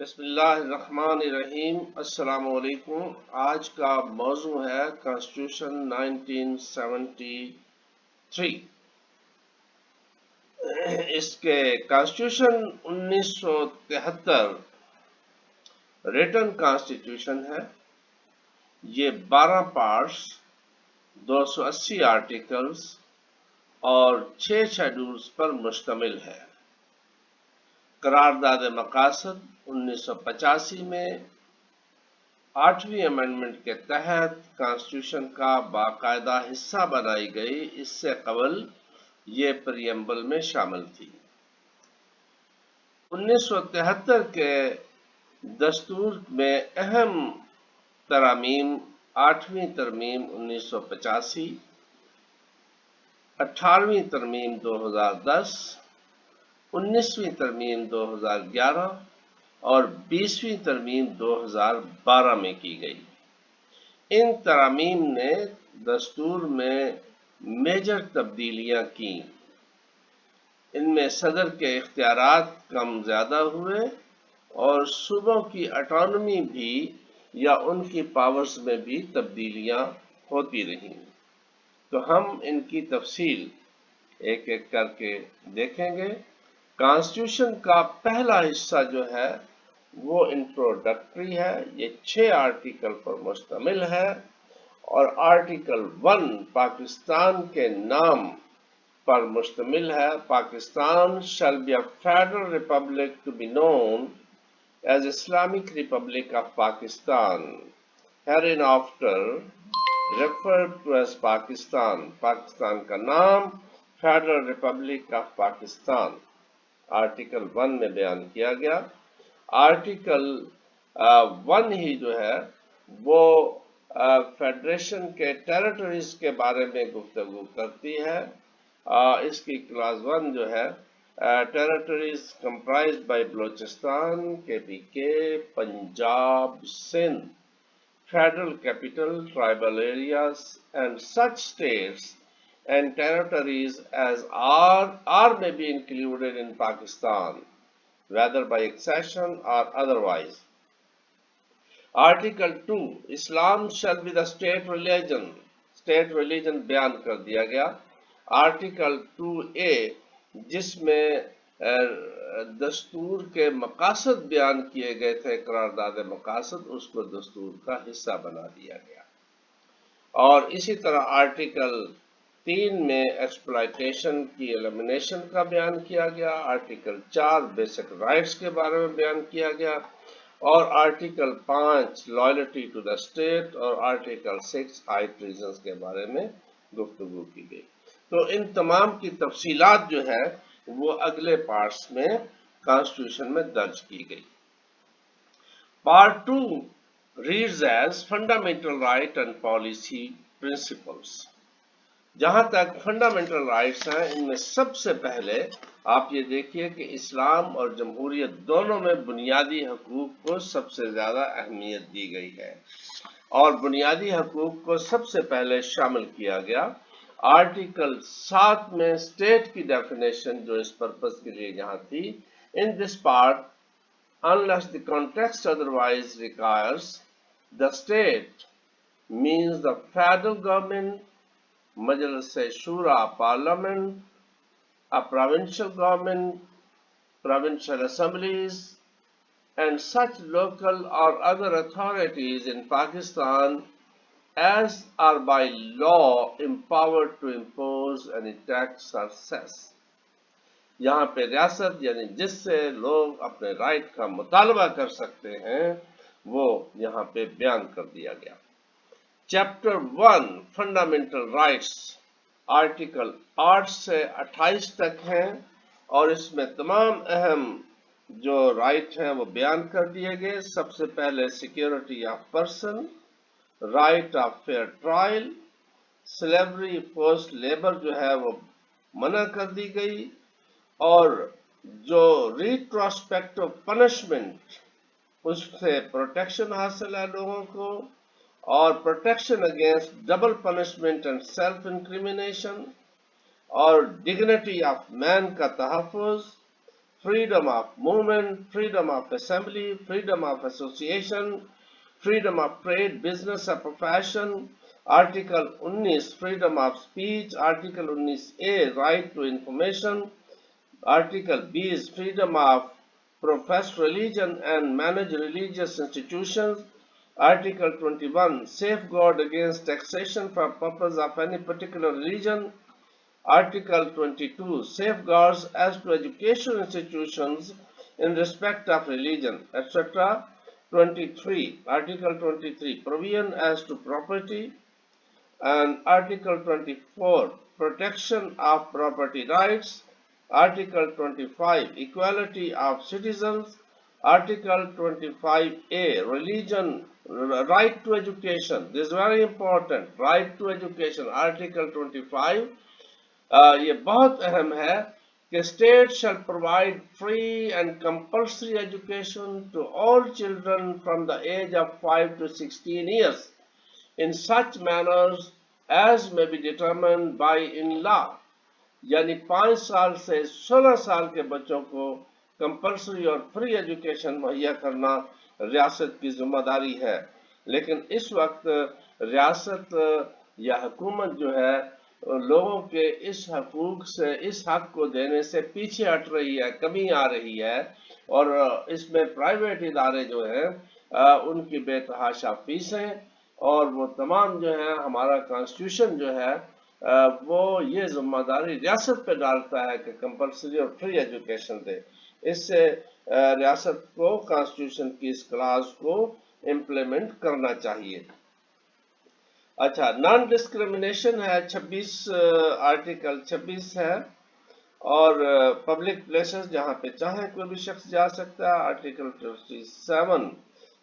بسم اللہ الرحمن الرحیم۔ السلام علیکم۔ آج کا موضوع ہے کانسٹیٹیوشن 1973۔ اس کے کانسٹیٹیوشن 1973 ریٹن کانسٹیٹیوشن ہے۔ یہ 12 پارٹس، 280 آرٹیکلز اور 6 شیڈولز پر مشتمل ہے۔ قرارداد مقاصد 1985 میں 8ویں امینڈمنٹ کے تحت کانسٹیٹیوشن کا باقاعدہ حصہ بنائی گئی۔ اس سے قبل یہ پریمبل میں شامل تھی۔ 1973 کے دستور میں اہم ترامیم: 8ویں ترمیم 1985، 18ویں ترمیم 2010، 19ویں ترمیم 2011 اور 20ویں ترمیم 2012 میں کی گئی۔ ان ترامیم نے دستور میں میجر تبدیلیاں کی۔ ان میں صدر کے اختیارات کم زیادہ ہوئے اور صوبوں کی اٹانومی بھی یا ان کی پاورز میں بھی تبدیلیاں ہوتی رہیں۔ تو ہم ان کی تفصیل ایک ایک کر کے دیکھیں گے۔ کانسٹیٹیوشن کا پہلا حصہ جو ہے وہ انٹروڈکٹری ہے۔ یہ 6 آرٹیکل پر مشتمل ہے اور آرٹیکل 1 پاکستان کے نام پر مشتمل ہے۔ Pakistan shall be a federal republic to be known as Islamic Republic of Pakistan, hereinafter referred to as Pakistan۔ Pakistan کا نام federal republic of Pakistan article 1 میں بیان کیا گیا۔ آرٹیکل 1 ہی جو ہے وہ فیڈریشن کے ٹیریٹریز کے بارے میں گفتگو کرتی ہے۔ اس کی کلاس 1 جو ہے territories comprised by Balochistan, KPK، Punjab, Sindh, federal capital, tribal areas, and such states and territories as are may be included in Pakistan, whether by accession or otherwise. Article 2, Islam shall be the state religion بیان کر دیا گیا۔ Article 2A جس میں دستور کے مقاصد بیان کیے گئے تھے، قرارداد مقاصد، اس کو دستور کا حصہ بنا دیا گیا۔ اور اسی طرح آرٹیکل 3 میں ایکسپلائٹیشن کی ایلیمینیشن کا بیان کیا گیا۔ آرٹیکل 4 بیسک رائٹس کے بارے میں بیان کیا گیا اور article 5 loyalty to the state اور آرٹیکل 6 ہائی ٹریزنز کے بارے میں گفتگو کی گئی۔ تو ان تمام کی تفصیلات جو ہے وہ اگلے پارٹس میں کانسٹیٹیوشن میں درج کی گئی۔ Part 2 reads as fundamental right and policy principles۔ جہاں تک فنڈامنٹل رائٹس ہیں، ان میں سب سے پہلے آپ یہ دیکھیے کہ اسلام اور جمہوریت دونوں میں بنیادی حقوق کو سب سے زیادہ اہمیت دی گئی ہے اور بنیادی حقوق کو سب سے پہلے شامل کیا گیا۔ آرٹیکل 7 میں اسٹیٹ کی ڈیفینیشن جو اس پرپس کے لیے یہاں تھی، in this part unless the context otherwise requires, the state means the federal government, Majlis Shura Parliament, a provincial government, provincial assemblies, and such local or other authorities in Pakistan as are by law empowered to impose any tax or cess۔ یہاں پہ ریاست یعنی جس سے لوگ اپنے right کا مطالبہ کر سکتے ہیں وہ یہاں پہ بیان کر دیا گیا۔ چیپٹر 1 فنڈامنٹل رائٹس آرٹیکل 8 سے 28 تک ہیں اور اس میں تمام اہم جو رائٹ ہیں وہ بیان کر دیے گئے۔ سب سے پہلے security of person, right of fear trial, slavery forced labour جو ہے وہ منع کر دی گئی اور جو ریٹروسپیکٹو پنشمنٹ اس سے پروٹیکشن حاصل ہے لوگوں کو، اور protection against double punishment and self incrimination, اور ڈگنیٹی آف مین کا تحفظ، freedom of movement, freedom of assembly, freedom of association, freedom of trade, business or profession. Article 19, freedom of speech. Article 19A, right to information. Article B is freedom of profess religion and manage religious institutions. Article 21, safeguard against taxation for purpose of any particular religion. Article 22, safeguards as to educational institutions in respect of religion, etc. 23, Article 23, provision as to property. And Article 24, protection of property rights. Article 25, equality of citizens. Article 25A, religion, right to education. This is very important, right to education. Article 25, یہ بہت اہم ہے کہ state shall provide free and compulsory education to all children from the age of 5 to 16 years in such manners as may be determined by in law. یعنی 5 سال سے 16 سال کے بچوں کو کمپلسری اور فری ایجوکیشن مہیا کرنا ریاست کی ذمہ داری ہے، لیکن اس وقت ریاست یا حکومت جو ہے لوگوں کے اس حقوق سے، اس حق کو دینے سے پیچھے ہٹ رہی ہے، کمی آ رہی ہے، اور اس میں پرائیویٹ ادارے جو ہیں ان کی بے تحاشا فیسیں، اور وہ تمام جو ہیں ہمارا کانسٹیٹیوشن جو ہے وہ یہ ذمہ داری ریاست پہ ڈالتا ہے کہ کمپلسری اور فری ایجوکیشن دے۔ اس سے ریاست کو کانسٹیٹیوشن کی اس کلاز کو امپلیمنٹ کرنا چاہیے۔ اچھا، نان ڈسکریمنیشن ہے 26، آرٹیکل 26 ہے، اور پبلک پلیسز جہاں پہ چاہیں کوئی بھی شخص جا سکتا ہے۔ Article 27،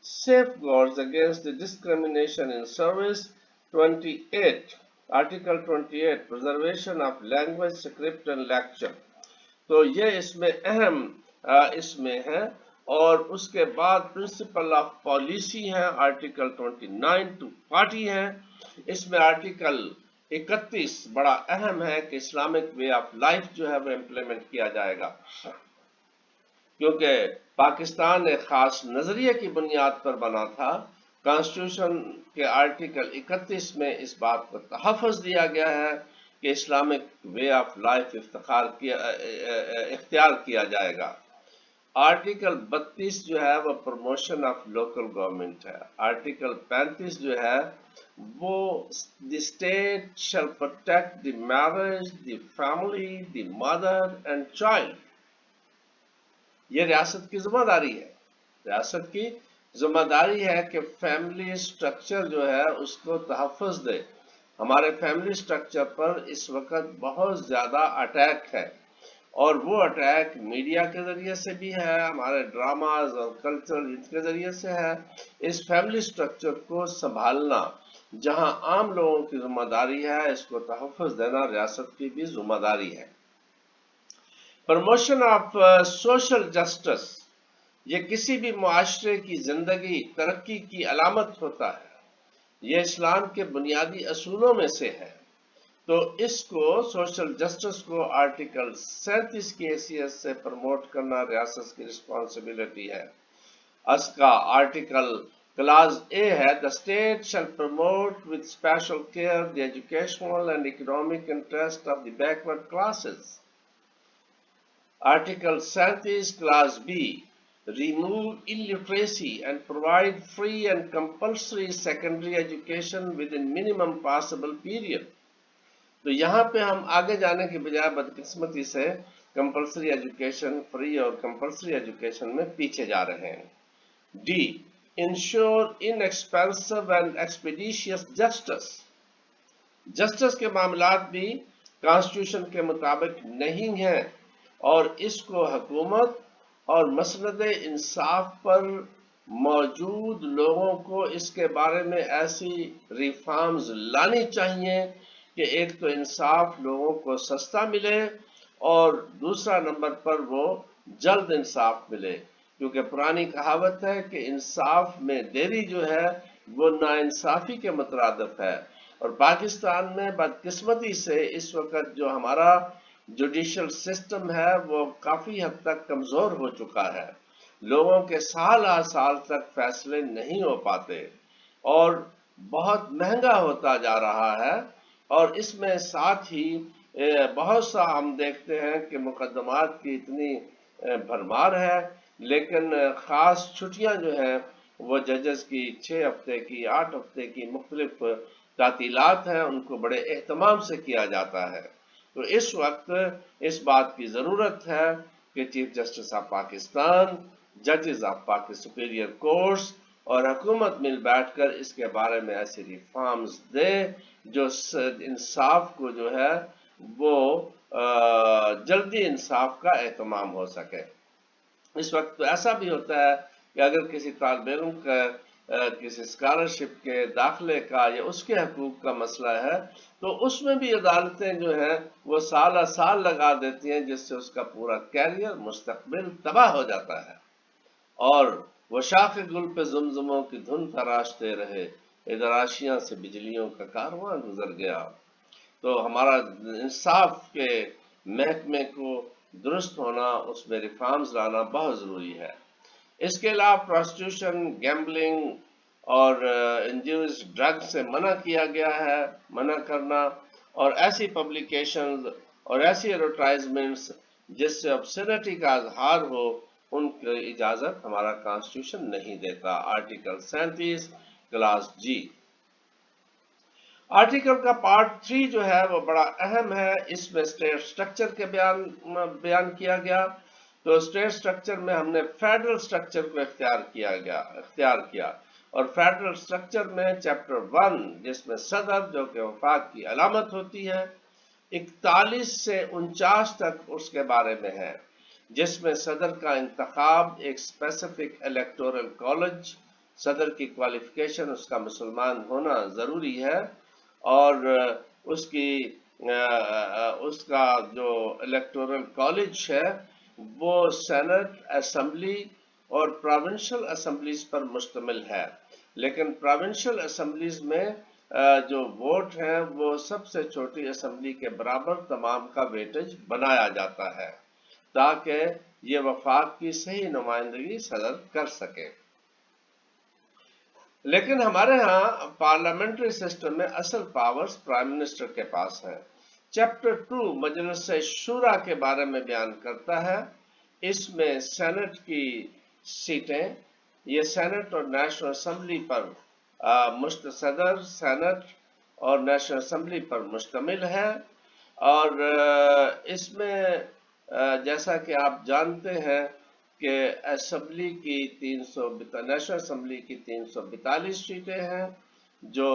safeguards against discrimination in service. 28، article 28، preservation of language, script and lecture. تو یہ اس میں اہم اس میں ہے، اور اس کے بعد پرنسپل آف پالیسی ہے، آرٹیکل 29 to 40 ہے۔ اس میں آرٹیکل 31 بڑا اہم ہے کہ اسلامک وے آف لائف جو ہے وہ امپلیمنٹ کیا جائے گا، کیونکہ پاکستان ایک خاص نظریے کی بنیاد پر بنا تھا۔ کانسٹیٹیوشن کے آرٹیکل 31 میں اس بات پر تحفظ دیا گیا ہے کہ اسلامک وے آف لائف اختیار کیا جائے گا۔ آرٹیکل 32 جو ہے وہ پروموشن آف لوکل گورنمنٹ ہے۔ آرٹیکل 35 جو ہے وہ the state shall protect the marriage, the family, the mother and child. یہ ریاست کی ذمہ داری ہے، ریاست کی ذمہ داری ہے کہ فیملی سٹرکچر جو ہے اس کو تحفظ دے۔ ہمارے فیملی سٹرکچر پر اس وقت بہت زیادہ اٹیک ہے، اور وہ اٹیک میڈیا کے ذریعے سے بھی ہے، ہمارے ڈراماز اور کلچر کے ذریعے سے ہے۔ اس فیملی سٹرکچر کو سنبھالنا جہاں عام لوگوں کی ذمہ داری ہے، اس کو تحفظ دینا ریاست کی بھی ذمہ داری ہے۔ پروموشن آف سوشل جسٹس، یہ کسی بھی معاشرے کی زندگی ترقی کی علامت ہوتا ہے، یہ اسلام کے بنیادی اصولوں میں سے ہے۔ تو اس کو سوشل جسٹس کو آرٹیکل 37 کی حیثیت سے پروموٹ کرنا ریاست کی رسپانسبلٹی ہے۔ اس کا آرٹیکل کلاز اے ہے، the state shall promote with special care the educational and economic interest of the backward classes. Article 37 clause B, remove illiteracy and provide free and compulsory secondary education within minimum possible period. تو یہاں پہ ہم آگے جانے کے بجائے بدقسمتی سے کمپلسری ایجوکیشن، فری اور کمپلسری ایجوکیشن میں پیچھے جا رہے ہیں۔ ڈی، ensure in expensive and expeditious justice. Justice کے معاملات بھی کانسٹیٹیوشن کے مطابق نہیں ہیں، اور اس کو حکومت اور مسند انصاف پر موجود لوگوں کو اس کے بارے میں ایسی ریفارمز لانی چاہیے کہ ایک تو انصاف لوگوں کو سستا ملے، اور دوسرا نمبر پر وہ جلد انصاف ملے، کیونکہ پرانی کہاوت ہے کہ انصاف میں دیری جو ہے وہ ناانصافی کے مترادف ہے۔ اور پاکستان میں بدقسمتی سے اس وقت جو ہمارا جوڈیشل سسٹم ہے وہ کافی حد تک کمزور ہو چکا ہے، لوگوں کے سال سال تک فیصلے نہیں ہو پاتے اور بہت مہنگا ہوتا جا رہا ہے، اور اس میں ساتھ ہی بہت سا ہم دیکھتے ہیں کہ مقدمات کی اتنی بھرمار ہے، لیکن خاص چھٹیاں جو ہیں وہ ججز کی 6 ہفتے کی 8 ہفتے کی مختلف تعطیلات ہیں، ان کو بڑے اہتمام سے کیا جاتا ہے۔ تو اس وقت اس بات کی ضرورت ہے کہ چیف جسٹس آف پاکستان، ججز آف پاکستان سپیریئر کورٹس اور حکومت مل بیٹھ کر اس کے بارے میں ایسی ریفارمز دے جو انصاف کو جو ہے وہ جلدی انصاف کا اہتمام ہو سکے۔ اس وقت تو ایسا بھی ہوتا ہے کہ اگر کسی طالب علم کا کسی اسکالرشپ کے داخلے کا یا اس کے حقوق کا مسئلہ ہے تو اس میں بھی عدالتیں جو ہیں وہ سالہ سال لگا دیتی ہیں، جس سے اس کا پورا کیریئر مستقبل تباہ ہو جاتا ہے، اور وہ شاخ گل پہ زمزموں کی دھن تراشتے رہے، ادھر آشیاں سے بجلیوں کا کارواں گزر گیا۔ تو ہمارا انصاف کے محکمے کو درست ہونا، اس میں ریفارمز لانا بہت ضروری ہے۔ اس کے علاوہ پروسٹیوشن، گیمبلنگ اور انڈیوس ڈرگ سے منع کیا گیا ہے، منع کرنا، اور ایسی پبلیکیشنز اور ایسی ایڈورٹائزمنٹس جس سے ابسینٹی کا اظہار ہو، ان کی اجازت ہمارا کانسٹیٹیوشن نہیں دیتا۔ آرٹیکل 37 کلاس جی۔ آرٹیکل کا پارٹ 3 جو ہے وہ بڑا اہم ہے، اس میں اسٹیٹ سٹرکچر کے بیان کیا گیا۔ تو اسٹیٹ سٹرکچر میں ہم نے فیڈرل سٹرکچر کو اختیار کیا، اور فیڈرل سٹرکچر میں چیپٹر 1 جس میں صدر جو کہ وفاق کی علامت ہوتی ہے، 41 سے 49 تک اس کے بارے میں ہے، جس میں صدر کا انتخاب ایک اسپیسیفک الیکٹورل کالج، صدر کی کوالیفیکیشن اس کا مسلمان ہونا ضروری ہے، اور اس کا جو الیکٹورل کالج ہے وہ سینٹ، اسمبلی اور پروونشل اسمبلیز پر مشتمل ہے، لیکن پروونشل اسمبلیز میں جو ووٹ ہیں وہ سب سے چھوٹی اسمبلی کے برابر تمام کا ویٹیج بنایا جاتا ہے تاکہ یہ وفاق کی صحیح نمائندگی صدر کر سکے۔ لیکن ہمارے ہاں پارلیمنٹری سسٹم میں اصل پاورز پرائم منسٹر کے پاس ہیں۔ چیپٹر 2 مجلس شورا کے بارے میں بیان کرتا ہے، اس میں سینٹ کی سیٹیں، یہ سینٹ اور نیشنل اسمبلی پر صدر سینٹ اور نیشنل اسمبلی پر مشتمل ہے، اور اس میں جیسا کہ آپ جانتے ہیں کہ اسمبلی کی نیشنل اسمبلی کی 342 سیٹیں ہیں جو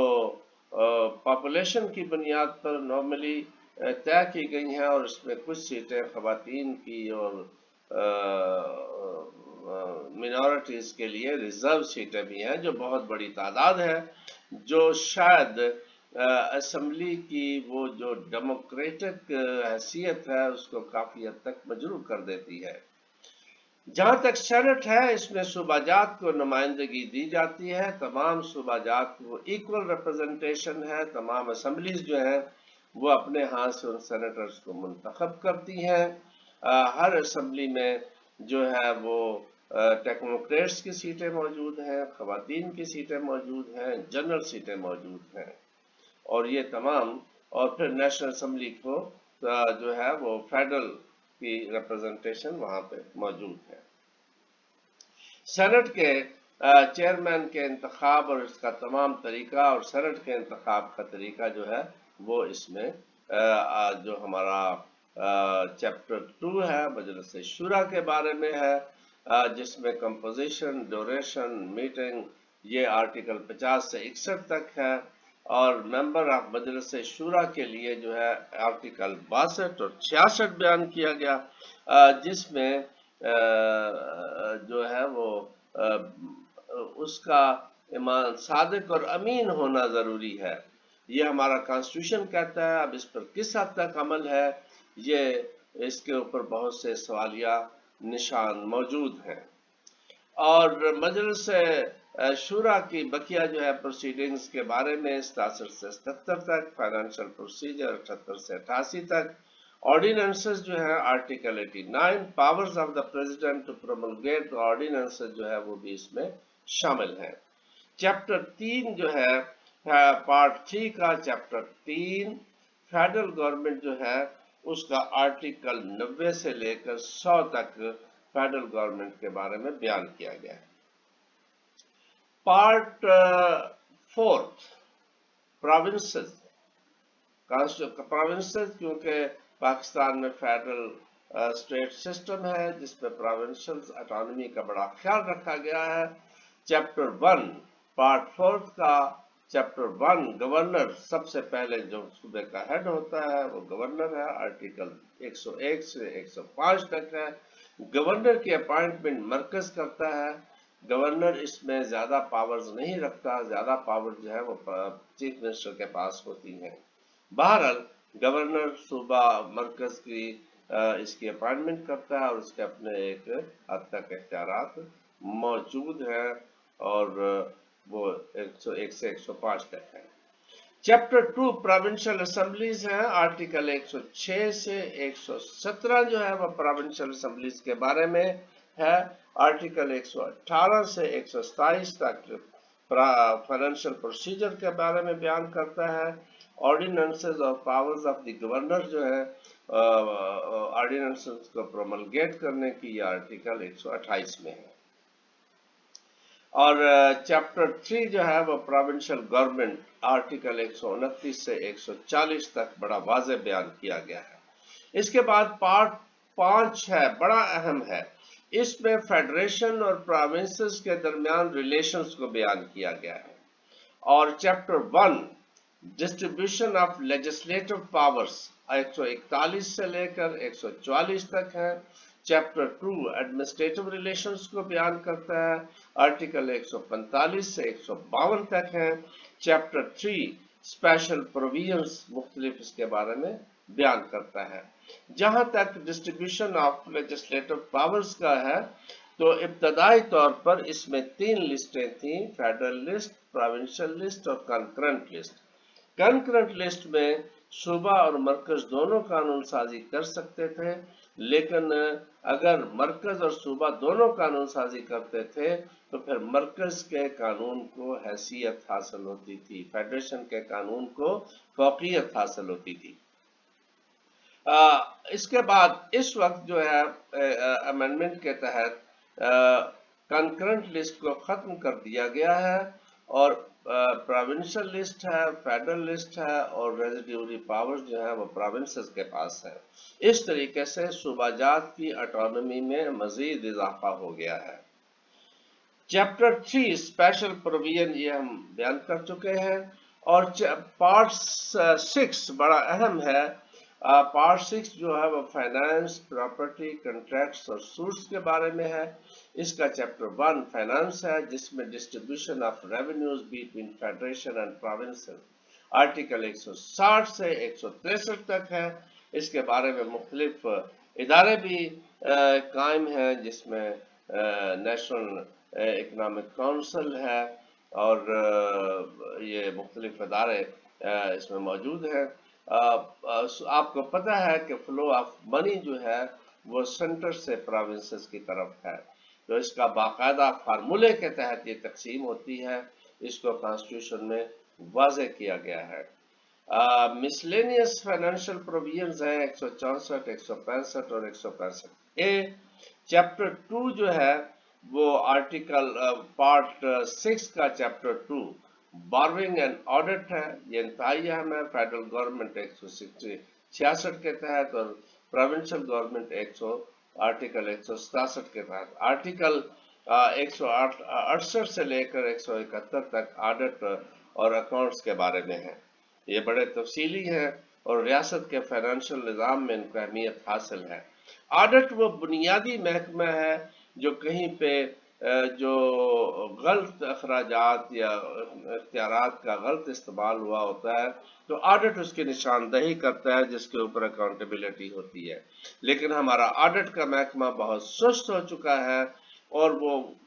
پاپولیشن کی بنیاد پر نارملی طے کی گئی ہیں، اور اس میں کچھ سیٹیں خواتین کی اور منورٹیز کے لیے ریزرو سیٹیں بھی ہیں، جو بہت بڑی تعداد ہے، جو شاید اسمبلی کی وہ جو ڈیموکریٹک حیثیت ہے اس کو کافی حد تک مجروح کر دیتی ہے۔ جہاں تک سینٹ ہے، اس میں صوبہ جات کو نمائندگی دی جاتی ہے، تمام صوبہ جات کو ایکول ریپرزنٹیشن ہے، تمام اسمبلیز جو ہیں وہ اپنے ہاتھ سے ان سینیٹرز کو منتخب کرتی ہیں۔ ہر اسمبلی میں جو ہے وہ ٹیکنوکریٹس کی سیٹیں موجود ہیں، خواتین کی سیٹیں موجود ہیں، جنرل سیٹیں موجود ہیں، اور یہ تمام، اور پھر نیشنل اسمبلی کو جو ہے وہ فیڈرل کی ریپرزنٹیشن وہاں پہ موجود ہے۔ سینٹ کے چیئرمین کے انتخاب اور اس کا تمام طریقہ، اور سینٹ کے انتخاب کا طریقہ جو ہے وہ اس میں جو ہمارا چیپٹر 2 ہے مجلس شورا کے بارے میں ہے، جس میں کمپوزیشن، ڈیوریشن، میٹنگ، یہ آرٹیکل 50 سے 61 تک ہے، اور ممبر آف مجلس شورا کے لیے جو ہے آرٹیکل 62 اور 66 بیان کیا گیا، جس میں جو ہے وہ اس کا ایمان صادق اور امین ہونا ضروری ہے۔ یہ ہمارا کانسٹیٹیوشن کہتا ہے، اب اس پر کس حد تک عمل ہے، یہ اس کے اوپر بہت سے سوالیہ نشان موجود ہیں۔ اور مجلس شورا کی بقیہ جو ہے پروسیڈنگز کے بارے میں 67 سے 77 تک، فائنانشل پروسیجر 78 سے 88 تک، آرڈیننسز جو ہے article 89 powers of the President to promulgate ordinances جو ہے وہ بھی اس میں شامل ہیں. چیپٹر 3 جو ہے پارٹ 3 کا چیپٹر 3 فیڈرل گورنمنٹ جو ہے اس کا آرٹیکل 90 سے لے کر 100 تک فیڈرل گورنمنٹ کے بارے میں بیان کیا گیا ہے. پارٹ 4 پروونسز کیونکہ پاکستان میں فیڈرل اسٹیٹ سسٹم ہے جس میں پروونشل اٹانومی کا بڑا خیال رکھا گیا ہے. چیپٹر 1 پارٹ 4 کا چیپٹر 1 گورنر سب سے پہلے جو صوبے کا ہیڈ ہوتا ہے وہ گورنر ہے. آرٹیکل 101 سے 105 تک ہے. گورنر کی اپائنٹمنٹ مرکز کرتا ہے. گورنر اس میں زیادہ پاورز نہیں رکھتا, زیادہ پاور جو ہے وہ چیف منسٹر کے پاس ہوتی ہیں. بہرحال گورنر صوبہ مرکز کی اس کی اپائنٹمنٹ کرتا ہے اور اس کے اپنے ایک حد تک اختیارات موجود ہیں اور وہ 101 سے 105 تک ہے. چیپٹر 2 پروونشل اسمبلیز ہیں. آرٹیکل 106 سے 117 جو ہے وہ پروونشل اسمبلیز کے بارے میں ہے. آرٹیکل 118 سے 127 تک فائنینشیل پروسیجر کے بارے میں بیان کرتا ہے. آرڈیننسز اور پاورز آف دی گورنر جو ہے آرڈیننسز کو پروملگیٹ کرنے کی یہ آرٹیکل 128 میں ہے. اور چیپٹر 3 جو ہے وہ پروونشل گورنمنٹ آرٹیکل 129 سے 140 تک بڑا واضح بیان کیا گیا ہے. اس کے بعد پارٹ 5 ہے, بڑا اہم ہے. اس میں فیڈریشن اور پروونسز کے درمیان ریلیشنز کو بیان کیا گیا ہے. اور chapter 1 distribution of legislative powers 141 سے لے کر 144 تک ہے. چیپٹر 2 ایڈمنسٹریٹو ریلیشنز کو بیان کرتا ہے. آرٹیکل 145 سے 152 تک ہے. چیپٹر 3 اسپیشل پروویژنز مختلف اس کے بارے میں بیان کرتا ہے. جہاں تک ڈسٹریبیوشن آف لیجسلیٹو پاورز کا ہے تو ابتدائی طور پر اس میں 3 لسٹیں تھیں, فیڈرل لسٹ, پروونشل لسٹ اور کنکرنٹ لسٹ. کنکرنٹ لسٹ میں صوبہ اور مرکز دونوں قانون سازی کر سکتے تھے, لیکن اگر مرکز اور صوبہ دونوں قانون سازی کرتے تھے تو پھر مرکز کے قانون کو حیثیت حاصل ہوتی تھی, فیڈریشن کے قانون کو فوقیت حاصل ہوتی تھی. اس کے بعد اس وقت جو ہے امینڈمنٹ کے تحت کنکرنٹ لسٹ کو ختم کر دیا گیا ہے اور پروونشل لسٹ ہے, فیڈرل لسٹ ہے اور ریزیڈیوری پاور جو ہے وہ پروونسز کے پاس ہے. اس طریقے سے صوبہ جات کی اٹانومی میں مزید اضافہ ہو گیا ہے. چیپٹر 3 اسپیشل پروویژن یہ ہم بیان کر چکے ہیں. اور پارٹ 6 بڑا اہم ہے. پارٹ 6 جو ہے وہ فائنانس, پراپرٹی, کنٹریکٹس اور سوٹس کے بارے میں ہے. اس کا چیپٹر 1 فائنانس ہے جس میں distribution of revenues between federation and provinces article 160 سے 163 تک ہے. اس کے بارے میں مختلف ادارے بھی قائم ہیں جس میں نیشنل اکنامک کونسل ہے اور یہ مختلف ادارے اس میں موجود ہیں. آپ کو پتہ ہے کہ فلو آف منی جو ہے وہ سینٹر سے پروونسز کی طرف ہے, تو اس کا باقاعدہ فارمولے کے تحت یہ تقسیم ہوتی ہے. اس کو کانسٹیٹیوشن میں واضح کیا گیا ہے. مسلینیس فائنینشیل پروویژنز ہیں 164, 165 اور 165 اے. چیپٹر 2 جو ہے وہ آرٹیکل پارٹ 6 کا چیپٹر 2 بارونگ اینڈ آڈٹ ہے. یہ انتہائی اہم ہے. فیڈرل گورنمنٹ 166 کے تحت اور پروونشل گورنمنٹ آرٹیکل 167 کے تحت. آرٹیکل 168 سے لے کر 171 تک آڈٹ اور اکاؤنٹس کے بارے میں ہے. یہ بڑے تفصیلی ہیں اور ریاست کے فائنینشیل نظام میں ان کو اہمیت حاصل ہے. آڈٹ وہ بنیادی محکمہ ہے جو کہیں پہ جو غلط اخراجات یا اختیارات کا غلط استعمال ہوا ہوتا ہے تو آڈٹ اس کی نشاندہی کرتا ہے جس کے اوپر اکاؤنٹیبلٹی ہوتی ہے. لیکن ہمارا آڈٹ کا محکمہ بہت سست ہو چکا ہے اور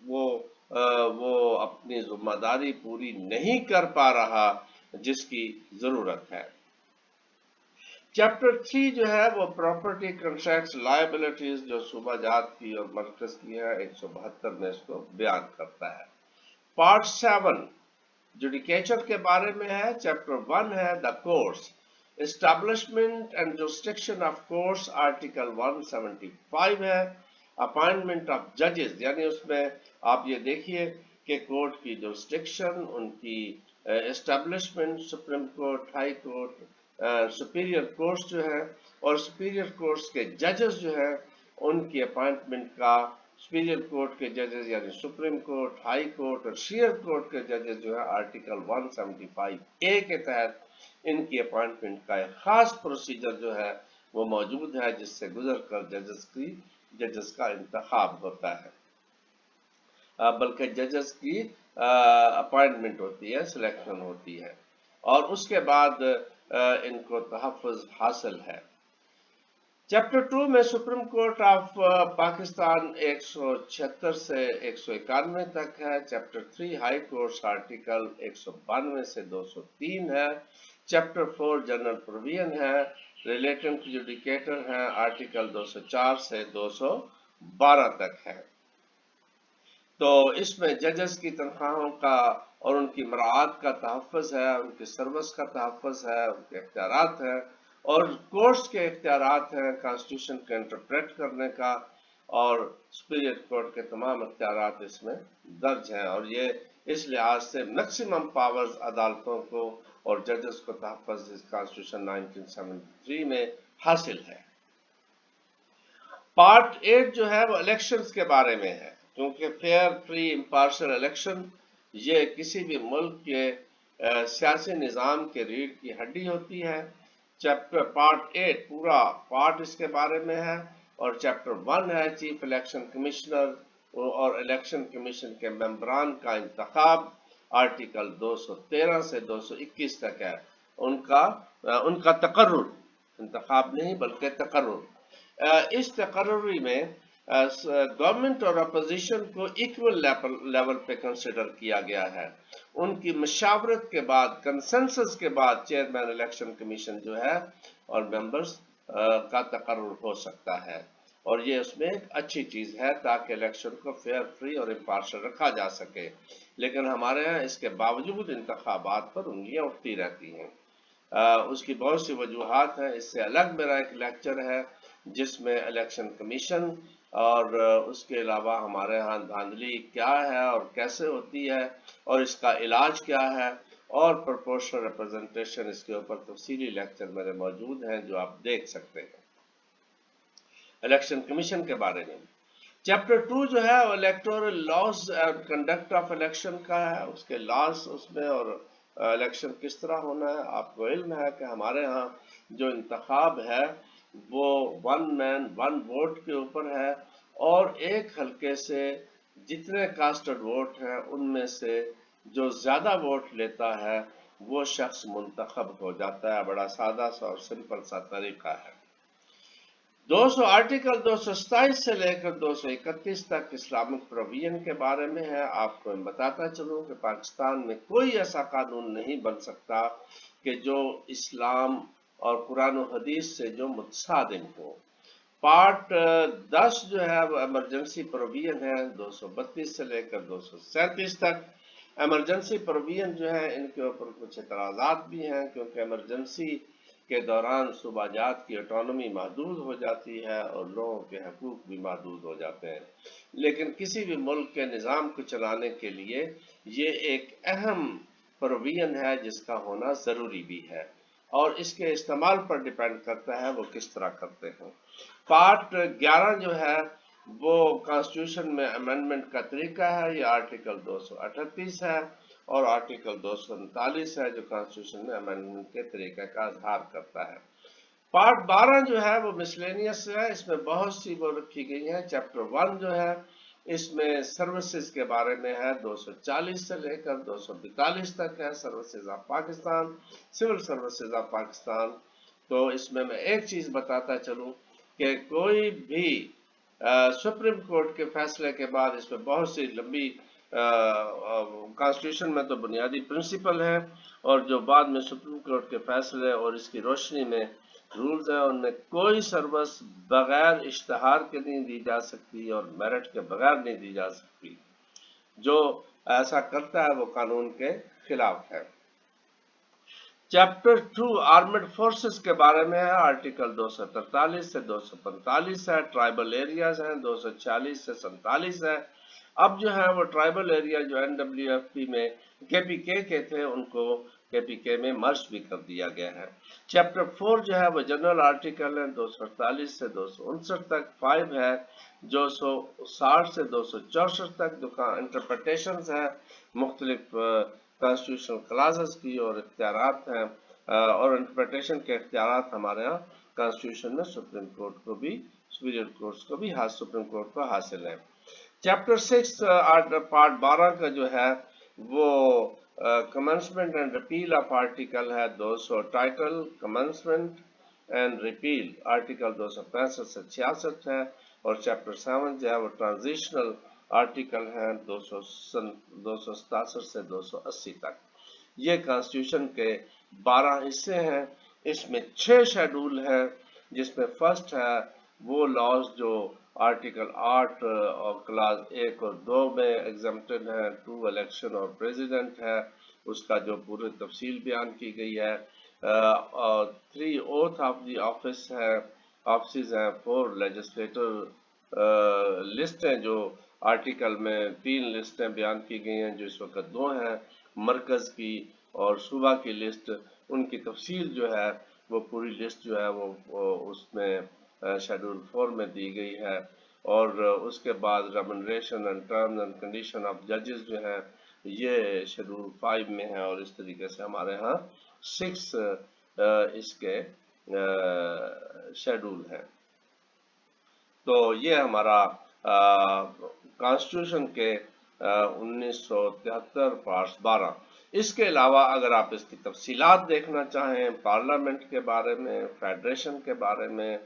وہ اپنی ذمہ داری پوری نہیں کر پا رہا جس کی ضرورت ہے. چیپٹر 3 جو ہے وہ پراپرٹی کنٹریکٹس لائبلٹیز جو صوبہ جات کی اور مرکز کی ہے 172 میں اس کو بیان کرتا ہے. پارٹ 7 جوڈیکیچر کے بارے میں ہے. چیپٹر 1 ہے the course establishment and jurisdiction of courts article 175 ہے. اپائنٹمنٹ آف ججز یعنی اس میں آپ یہ دیکھیے کہ کورٹ کی جورسڈکشن، ان کی establishment, supreme court, high court, superior courts جو ہیں اور سپیریئر کورٹس کے ججز جو ہیں ان کی اپائنٹمنٹ کا، سپیریئر کورٹ کے ججز یعنی سپریم کورٹ، ہائی کورٹ اور شیئر کورٹ کے ججز جو ہے آرٹیکل 175A کے تحت ان کی اپائنٹمنٹ کا ایک خاص پروسیجر جو ہے وہ موجود ہے، جس سے گزر کر ججز کا انتخاب ہوتا ہے، بلکہ ججز کی اپائنٹمنٹ ہوتی ہے، سلیکشن ہوتی ہے اور اس کے بعد ان کو تحفظ حاصل ہے. چیپٹر 2 میں سپریم کورٹ آف پاکستان 176 سے 191 تک ہے. چیپٹر 3 ہائی کورٹس آرٹیکل 192 سے 203 ہے. چیپٹر 4 جنرل پروویژن ہے. ریلیٹنگ ٹو جوڈیکیٹر ہے آرٹیکل 204 سے 212 تک ہے. تو اس میں ججز کی تنخواہوں کا اور ان کی مراعات کا تحفظ ہے، ان کی سروس کا تحفظ ہے، ان کے اختیارات ہیں اور کورٹس کے اختیارات ہیں کانسٹیٹیوشن کو انٹرپریٹ کرنے کا، اور سپیریئر کورٹ کے تمام اختیارات اس میں درج ہیں اور یہ اس لحاظ سے میکسیمم پاورز عدالتوں کو اور ججز کو تحفظ اس کانسٹیٹیوشن 1973 میں حاصل ہے. پارٹ 8 جو ہے وہ الیکشنز کے بارے میں ہے، کیونکہ فیئر، فری، امپارشل الیکشن یہ کسی بھی ملک کے سیاسی نظام کے ریڑھ کی ہڈی ہوتی ہے. چیپٹر پارٹ 8 پورا پارٹ اس کے بارے میں ہے اور چیپٹر 1 ہے چیف الیکشن کمشنر اور الیکشن کمیشن کے ممبران کا انتخاب، آرٹیکل 213 سے 221 تک ہے. ان کا تقرر، انتخاب نہیں بلکہ تقرر. اس تقرری میں گورنمنٹ اور اپوزیشن کو ایکول لیول پہ کنسیڈر کیا گیا ہے. ان کی مشاورت کے بعد، کنسنسس کے بعد چیئرمین الیکشن کمیشن جو ہے اور ممبرز کا تقرر ہو سکتا ہے اور یہ اس میں ایک اچھی چیز ہے تاکہ الیکشن کو فیئر، فری اور امپارشل رکھا جا سکے. لیکن ہمارے ہاں اس کے باوجود انتخابات پر انگلیاں اٹھتی رہتی ہیں. اس کی بہت سی وجوہات ہیں. اس سے الگ میرا ایک لیکچر ہے جس میں الیکشن کمیشن اور اس کے علاوہ ہمارے ہاں دھاندلی کیا ہے اور کیسے ہوتی ہے اور اس کا علاج کیا ہے اور پروپورشنل ریپرزنٹیشن، اس کے اوپر تفصیلی لیکچر میرے موجود ہیں جو آپ دیکھ سکتے ہیں. الیکشن کمیشن کے بارے میں چیپٹر 2 جو ہے electoral laws and conduct of election کا ہے، اس کے لاز اس میں اور الیکشن کس طرح ہونا ہے. آپ کو علم ہے کہ ہمارے ہاں جو انتخاب ہے وہ 1 مین 1 ووٹ کے اوپر ہے اور ایک حلقے سے جتنے کاسٹڈ ووٹ ہیں ان میں سے جو زیادہ ووٹ لیتا ہے وہ شخص منتخب ہو جاتا ہے. بڑا سادہ سا اور سمپل سا طریقہ ہے. 200 آرٹیکل 227 سے لے کر 231 تک اسلامک پروویژن کے بارے میں ہے. آپ کو بتاتا چلوں کہ پاکستان میں کوئی ایسا قانون نہیں بن سکتا کہ جو اسلام اور قرآن و حدیث سے جو متصادم ہو. پارٹ 10 جو ہے وہ ایمرجنسی پروویژن ہے 232 سے لے کر 237 تک. ایمرجنسی پروویژن جو ہے ان کے اوپر کچھ اعتراضات بھی ہیں کیونکہ ایمرجنسی کے دوران صوبہ جات کی اٹانومی محدود ہو جاتی ہے اور لوگوں کے حقوق بھی محدود ہو جاتے ہیں. لیکن کسی بھی ملک کے نظام کو چلانے کے لیے یہ ایک اہم پروویژن ہے جس کا ہونا ضروری بھی ہے اور اس کے استعمال پر ڈیپینڈ کرتا ہے وہ کس طرح کرتے ہیں. پارٹ 11 جو ہے وہ کانسٹیٹیوشن میں امینڈمنٹ کا طریقہ ہے. یہ آرٹیکل 238 ہے اور آرٹیکل 239 ہے جو کانسٹیٹیوشن میں امینڈمنٹ کے طریقہ کا اظہار کرتا ہے. پارٹ 12 جو ہے وہ مسلینیس ہے. اس میں بہت سی وہ رکھی گئی ہیں. چیپٹر 1 جو ہے اس میں سروسز کے بارے میں ہے 240 سے لے کر 242 تک ہے. Services of Pakistan, civil services of Pakistan. تو اس میں ایک چیز بتاتا چلوں کہ کوئی بھی سپریم کورٹ کے فیصلے کے بعد اس میں بہت سی لمبی کانسٹیٹیوشن میں تو بنیادی پرنسپل ہے اور جو بعد میں سپریم کورٹ کے فیصلے اور اس کی روشنی میں رولز ہیں ان میں کوئی سروس بغیر اشتہار کے نہیں دی جا سکتی اور میرٹ کے بغیر نہیں دی جا سکتی. جو ایسا کرتا ہے وہ قانون کے خلاف ہے. چیپٹر 2 آرمڈ فورسز کے بارے میں ہے. آرٹیکل 243 سے 245 ہے. ٹرائبل ایریاز ہیں 246 سے 47 ہے. اب جو ہے وہ ٹرائبل ایریا جو NWFP میں KPK کے تھے ان کو KPK میں مرج بھی کر دیا گیا ہے. چیپٹر 4 جو ہے وہ جنرل آرٹیکل ہے 248 سے 259 تک. 5 ہے 260 سے 264 تک. انٹرپریٹیشنز ہیں مختلف کانسٹیٹیوشنل کلازز کی اور اختیارات ہیں اور انٹرپریٹیشن کے اختیارات ہمارے ہاں کانسٹیٹیوشن میں سپریم کورٹ کو بھی سپیریئر کورٹس کو بھی سپریم کورٹ کو حاصل ہے. چیپٹر 6 پارٹ 12 کا جو ہے وہ commencement and repeal of article ہے 200. Title commencement and repeal article 265 سے 66 ہے. اور چیپٹر 7 جو ہے وہ ٹرانزیشنل آرٹیکل ہیں 267 سے 280 تک. یہ کانسٹیٹیوشن کے 12 حصے ہیں. اس میں 6 شیڈول ہیں جس میں فرسٹ ہے وہ لاز جو آرٹیکل 8 اور کلاس 1 اور 2 میں ایگزمپٹڈ ہیں. 2 الیکشن اور پریزیڈنٹ ہے اس کا جو پوری تفصیل بیان کی گئی ہے. 3 اوتھ آف دی آفس ہے آفسز ہیں. 4 لیجسلیٹر لسٹیں جو آرٹیکل میں 3 لسٹیں بیان کی گئی ہیں جو اس وقت 2 ہیں مرکز کی اور صوبہ کی لسٹ. ان کی تفصیل جو ہے وہ پوری لسٹ جو ہے وہ اس میں شیڈول 4 میں دی گئی ہے. اور اس کے بعد remuneration and terms and condition of ججز جو ہیں یہ شیڈول 5 میں ہے. اور اس طریقے سے ہمارے ہاں 6 اس کے شیڈول ہیں. تو یہ ہمارا کانسٹیٹیوشن کے 1973 پارٹ 12. اس کے علاوہ اگر آپ اس کی تفصیلات دیکھنا چاہیں پارلیمنٹ کے بارے میں فیڈریشن کے بارے میں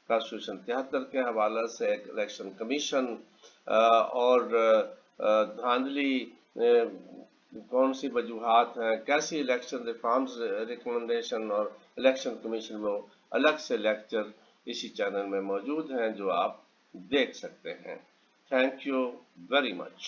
کانسٹیٹیوشن 73 کے حوالے سے الیکشن کمیشن اور دھاندلی کون سی وجوہات ہیں کیسی الیکشن ریفارمز ریکمنڈیشن اور الیکشن کمیشن میں الگ سے لیکچر اسی چینل میں موجود ہیں جو آپ دیکھ سکتے ہیں. Thank you very much.